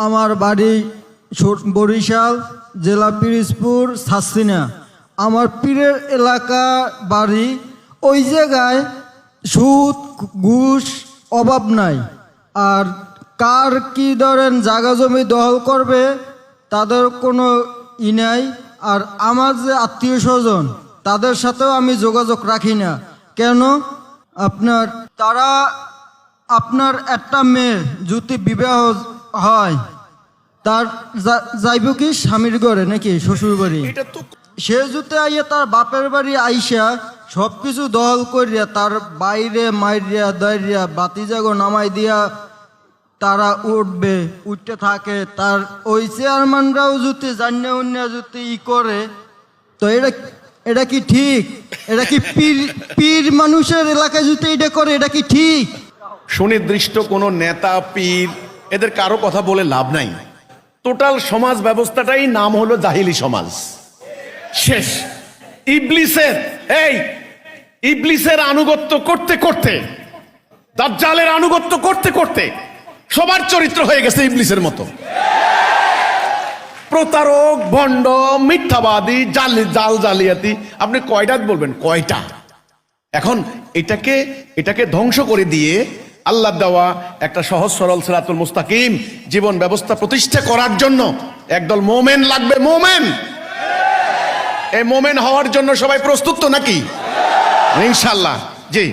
আমার বাড়ি বরিশাল জেলা পিরোজপুর ছাসিনা। আমার পীরের এলাকা বাড়ি, ওই জায়গায় সুদ ঘুষ অভাব নাই। আর কার কি ধরেন জায়গা জমি দখল করবে তাদের কোনো ই নাই। আর আমার যে আত্মীয় স্বজন তাদের সাথেও আমি যোগাযোগ রাখি না। কেন? আপনার একটা মেয়ে যদি বিবাহ হয় তার যাইব কি স্বামীর ঘরে নাকি শ্বশুর বাড়ি? সে যদি আইয়া তার বাপের বাড়ি আইসা সব কিছু দখল করিয়া তার বাইরে মাইরিয়া দাইরিয়া বাতি জাগো নামাই দিয়া তারা উঠতে থাকে। তার ওই চেয়ারম্যানরাও যদি জানিয়া উন্না যদি ই করে, তো এটা কি ঠিক? এটা কি পীর মানুষের এলাকায় যদি এটা করে এটা কি ঠিক? সুনির্দিষ্ট কোনো নেতা পীর এদের কারো কথা বলে লাভ নাই। টোটাল সমাজ ব্যবস্থাটাই নাম হলো জাহিলি সমাজ। শেষ। ইবলিসের আনুগত্য করতে করতে, দাজ্জালের আনুগত্য করতে করতে সবার চরিত্র হয়ে গেছে ইবলিসের মতো। প্রতারক, ভণ্ড, মিথ্যাবাদী, জাল জালিয়াতি। আপনি কয়টা বলবেন? কয়টা? এখন এটাকে ধ্বংস করে দিয়ে আল্লাহ দেওয়া একটা সহজ সরল সিরাতুল মুস্তাকিম জীবন ব্যবস্থা প্রতিষ্ঠা করার জন্য একদল মোমেন লাগবে। মোমেন, এই মোমেন হওয়ার জন্য সবাই প্রস্তুত তো নাকি? ইনশাআল্লাহ। জি।